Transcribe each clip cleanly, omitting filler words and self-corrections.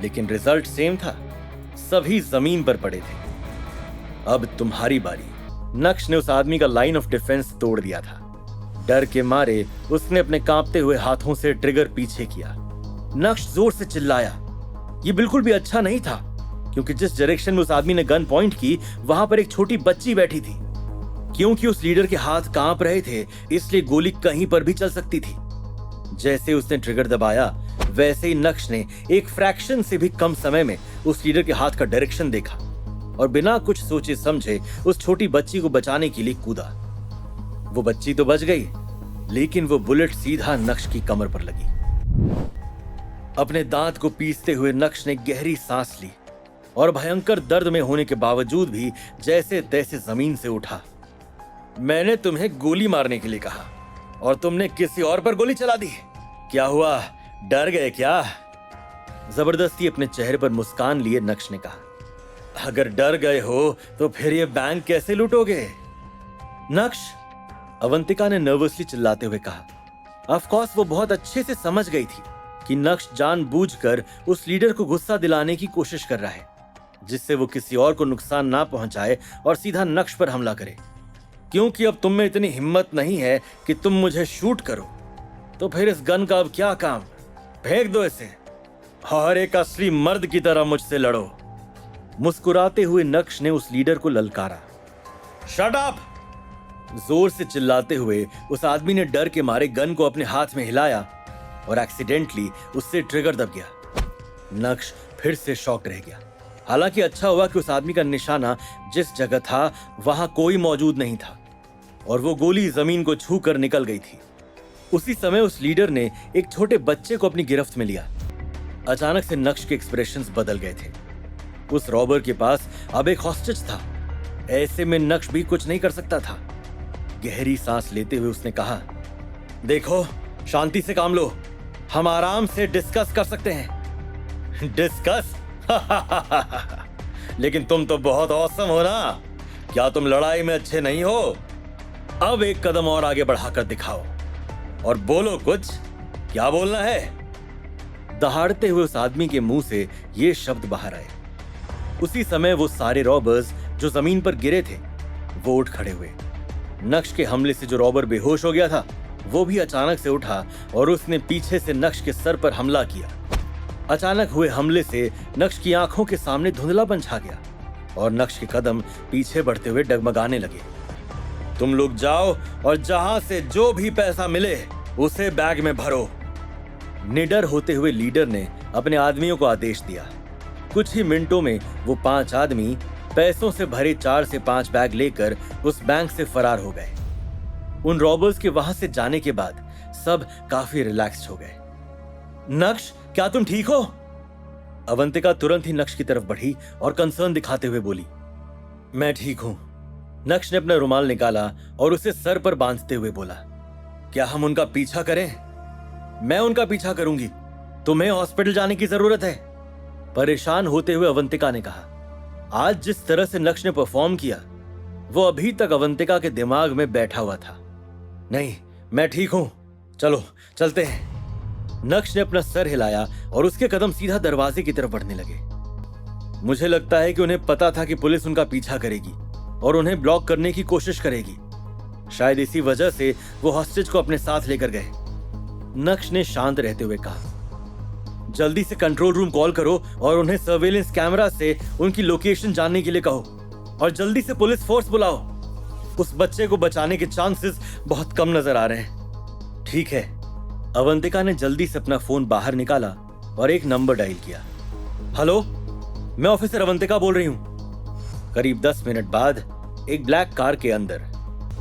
लेकिन result same था। सभी जमीन पर पड़े थे। अब तुम्हारी बारी। नक्श ने उस आदमी का लाइन ऑफ डिफेंस तोड़ दिया था। डर के मारे उसने अपने कांपते हुए हाथों से ट्रिगर पीछे किया। नक्श जोर से चिल्लाया। ये बिल्कुल भी अच्छा नहीं था, क्योंकि जिस डायरेक्शन में उस आदमी ने गन पॉइंट की वहां पर एक छोटी बच्ची बैठी थी। क्योंकि उस लीडर के हाथ कांप रहे थे, इसलिए गोली कहीं पर भी चल सकती थी। जैसे उसने ट्रिगर दबाया, वैसे ही नक्श ने एक फ्रैक्शन से भी कम समय में उस लीडर के हाथ का डायरेक्शन देखा और बिना कुछ सोचे समझे उस छोटी बच्ची को बचाने के लिए कूदा। वो बच्ची तो बच गई, लेकिन वो बुलेट सीधा नक्श की कमर पर लगी। अपने दांत को पीसते हुए नक्श ने गहरी सांस ली और भयंकर दर्द में होने के बावजूद भी जैसे तैसे जमीन से उठा। मैंने तुम्हें गोली मारने के लिए कहा और तुमने किसी और पर गोली चला दी। क्या हुआ, डर गए क्या? जबरदस्ती अपने चेहरे पर मुस्कान लिए नक्श ने कहा। अगर डर गए हो तो फिर ये बैंक कैसे लूटोगे? नक्श, अवंतिका ने नर्वसली चिल्लाते हुए कहा। ऑफ कोर्स वो बहुत अच्छे से समझ गई थी कि नक्श जानबूझकर उस लीडर को गुस्सा दिलाने की कोशिश कर रहा है, जिससे वो किसी और को नुकसान ना पहुंचाए और सीधा नक्श पर हमला करे। क्योंकि अब तुम में इतनी हिम्मत नहीं है कि तुम मुझे शूट करो, तो फिर इस गन का अब क्या काम? फेंक दो इसे और एक असली मर्द की तरह मुझसे लड़ो। मुस्कुराते हुए नक्श ने उस लीडर को ललकारा। Shut up! जोर से चिल्लाते हुए उस आदमी ने डर के मारे गन को अपने हाथ में हिलाया और एक्सीडेंटली उससे ट्रिगर दब गया। नक्श फिर से शॉक्ड रह गया। हालांकि अच्छा हुआ कि उस आदमी का निशाना जिस जगह था वहां कोई मौजूद नहीं था और वो गोली जमीन को छूकर निकल गई थी। उसी समय उस लीडर ने एक छोटे बच्चे को अपनी गिरफ्त में लिया। अचानक से नक्श के एक्सप्रेशंस बदल गए थे। उस रॉबर के पास अब एक हॉस्टेज था। ऐसे में नक्श भी कुछ नहीं कर सकता था। गहरी सांस लेते हुए उसने कहा, देखो, शांति से काम लो, हम आराम से डिस्कस कर सकते हैं। डिस्कस? लेकिन तुम तो बहुत औसम हो ना। क्या तुम लड़ाई में अच्छे नहीं हो? अब एक कदम और आगे बढ़ाकर दिखाओ और बोलो कुछ। क्या बोलना है? दहाड़ते हुए उस आदमी के मुंह से ये शब्द बाहर आए। उसी समय वो सारे रॉबर्स जो जमीन पर गिरे थे वो उठ खड़े हुए। नक्श के हमले से जो रॉबर बेहोश हो गया था वो भी अचानक से उठा और उसने पीछे से नक्श के सर पर हमला किया। अचानक हुए हमले से नक्श की आंखों के सामने धुंधलापन छा गया और नक्श के कदम पीछे बढ़ते हुए डगमगाने लगे। तुम लोग जाओ और जहां से जो भी पैसा मिले उसे बैग में भरो। निडर होते हुए लीडर ने अपने आदमियों को आदेश दिया। कुछ ही मिनटों में वो 5 आदमी पैसों से भरे 4 से 5 बैग लेकर उस बैंक से फरार हो गए। उन रॉबर्स के वहां से जाने के बाद सब काफी रिलैक्स्ड हो गए। नक्श, क्या तुम ठीक हो? अवंतिका तुरंत ही नक्श की तरफ बढ़ी और कंसर्न दिखाते हुए बोली, मैं ठीक हूं। नक्श ने अपना रुमाल निकाला और उसे सर पर बांधते हुए बोला, क्या हम उनका पीछा करें? मैं उनका पीछा करूंगी, तुम्हें हॉस्पिटल जाने की जरूरत है। परेशान होते हुए अवंतिका ने कहा। आज जिस तरह से नक्श ने परफॉर्म किया वो अभी तक अवंतिका के दिमाग में बैठा हुआ था। नहीं, मैं ठीक हूं, चलो चलते हैं। नक्श ने अपना सर हिलाया और उसके कदम सीधा दरवाजे की तरफ बढ़ने लगे। मुझे लगता है कि उन्हें पता था कि पुलिस उनका पीछा करेगी और उन्हें ब्लॉक करने की कोशिश करेगी। शायद इसी वजह से वो हॉस्टेज को अपने साथ लेकर गए। नक्श ने शांत रहते हुए कहा, जल्दी से कंट्रोल रूम कॉल करो और उन्हें सर्वेलेंस कैमरा से उनकी लोकेशन जानने के लिए कहो और जल्दी से पुलिस फोर्स बुलाओ। उस बच्चे को बचाने के चांसेस बहुत कम नजर आ रहे हैं। ठीक है। अवंतिका ने जल्दी से अपना फोन बाहर निकाला और एक नंबर डायल किया। हेलो, मैं ऑफिसर अवंतिका बोल रही हूं। करीब 10 मिनट बाद एक ब्लैक कार के अंदर,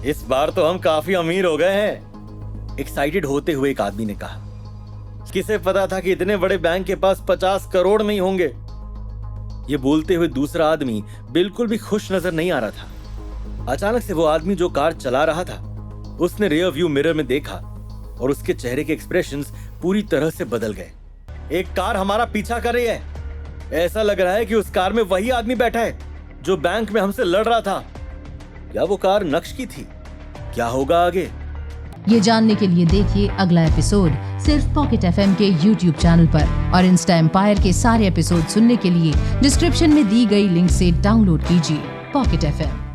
इस बार तो हम काफी अमीर हो गए हैं, एक्साइटेड होते हुए एक आदमी ने कहा। किसे पता था कि इतने बड़े बैंक के पास 50 करोड़ नहीं होंगे। ये बोलते हुए दूसरा आदमी बिल्कुल भी खुश नजर नहीं आ रहा था। अचानक से वो आदमी जो कार चला रहा था उसने रियर व्यू मिरर में देखा और उसके चेहरे के एक्सप्रेशंस पूरी तरह से बदल गए। एक कार हमारा पीछा कर रही है। ऐसा लग रहा है कि उस कार में वही आदमी बैठा है जो बैंक में हमसे लड़ रहा था। क्या वो कार नक्श की थी? क्या होगा आगे? ये जानने के लिए देखिए अगला एपिसोड सिर्फ पॉकेट FM के YouTube चैनल पर। और इंस्टा एम्पायर के सारे एपिसोड सुनने के लिए डिस्क्रिप्शन में दी गई लिंक से डाउनलोड कीजिए पॉकेट FM।